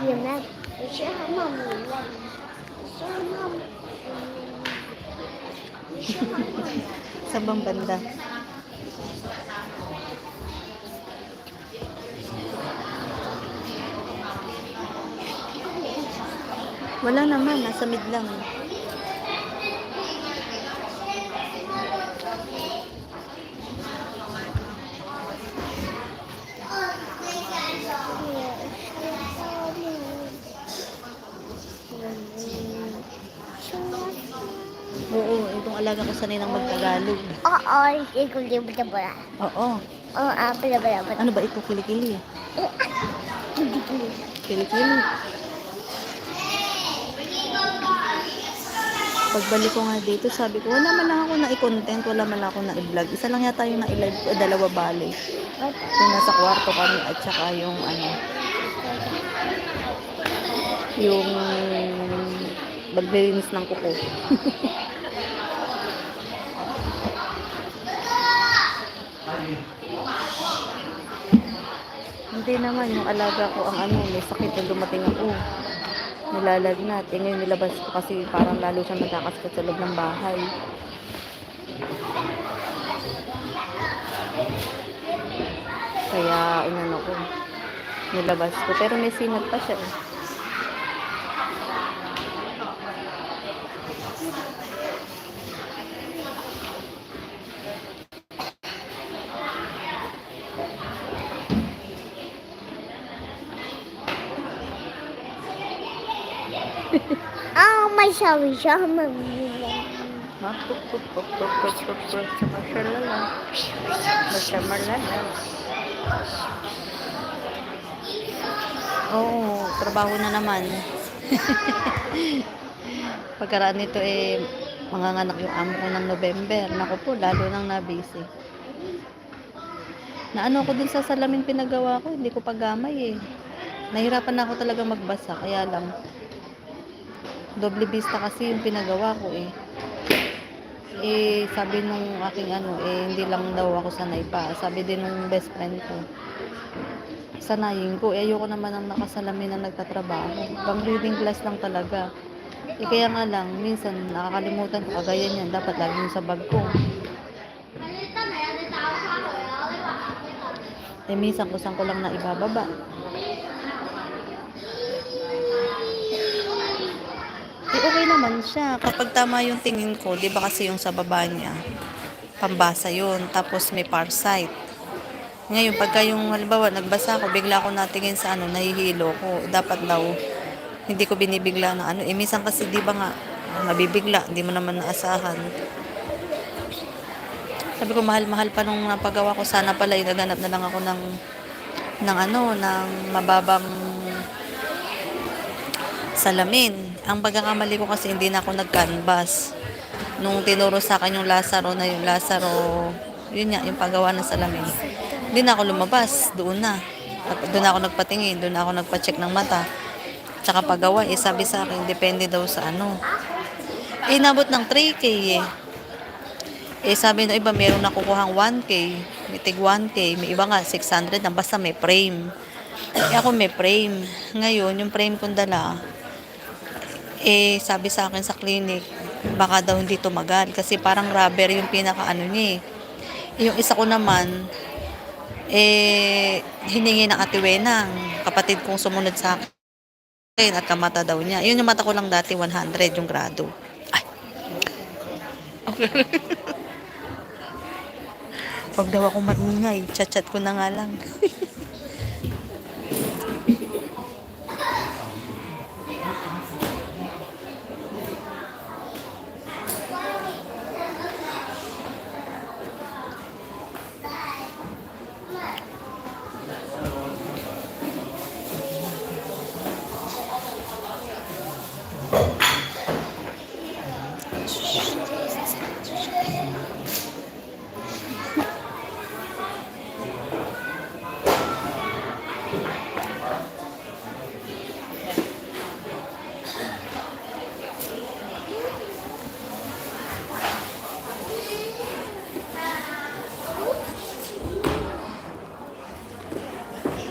Yemek. İşe hamam yemek. İşe hamam. İşe hamam. Sa bang banda? Wala naman, nasa mid lang. Oo, itong alaga ko sanay ng magtagalog. Oo, ikul di ba ba? Oo. Oo, bala bala bala. Ano ba ito? Kilikili. Kilikili. Pagbalik ko nga dito, sabi ko, wala man lang ako na i-content, wala man lang ako na i-vlog. Isa lang yata yung na i-live ko, dalawa bale. Yung nasa kwarto kami at saka yung ano, yung maglilinis ng kuko. Hindi naman, yung alaga ko ang ano, may sakit na dumating ako. Nilalagnat. Eh ngayon nilabas ko kasi parang lalo siyang nagkakasakit sa loob ng bahay. Kaya inano ko, nilabas ko. Pero may sinat pa siya eh. May sawi siya. Oo, trabaho na naman. Pagkaraan nito eh, manganganak yung amo ko ng November. Naku po, lalo nang nabisi. Naano ko dun sa salamin pinagawa ko, hindi ko pagamay eh. Nahirapan na ako talaga magbasa, kaya lang. Doble vista kasi yung pinagawa ko eh. Eh, sabi nung aking ano, eh, hindi lang daw ako sanay pa. Sabi din nung best friend ko, sanayin ko. Eh, ayoko naman ang nakasalamin na nagtatrabaho. Pang reading class lang talaga. Eh, kaya nga lang, minsan nakakalimutan ko, kagaya niyan, dapat lagi yung sa bag ko. Eh, minsan kusang ko lang na ibababa. Eh, okay naman siya. Kapag tama yung tingin ko, di ba kasi yung sa baba niya, pambasa yun. Tapos may farsight. Ngayon, pagka yung halimbawa, nagbasa ako, bigla ako natingin sa ano, nahihilo ko. Dapat daw, hindi ko binibigla na ano. Eh, minsan kasi, di ba nga, mabibigla, hindi mo naman naasahan. Sabi ko, mahal-mahal pa nung napagawa ko. Sana pala, naganap na lang ako ng ano, ng mababang salamin. Ang pagkakamali ko kasi, hindi na ako nag-canvas. Nung tinuro sa akin yung Lazaro na yung Lazaro, yun nga, yung paggawa ng salamin. Hindi na ako lumabas, doon na. Doon ako nagpatingin, doon ako nagpa-check ng mata. Tsaka paggawa, eh, sabi sa akin, depende daw sa ano. Eh, nabot ng 3K eh. Eh, sabi ng iba, meron nakukuhang 1K, may tig 1K, may iba nga 600 na basta may frame. Eh, ako may frame. Ngayon, yung frame kong dala, eh, sabi sa akin sa clinic, baka daw hindi tumagal kasi parang rubber yung pinaka ano niya eh. Yung isa ko naman, eh, hiningi ng Ate Wenang, kapatid kong sumunod sa akin at kamata daw niya. Yun yung mata ko lang dati, 100 yung grado. Ay. Okay. Pag daw ako maingay, chat-chat ko na nga lang.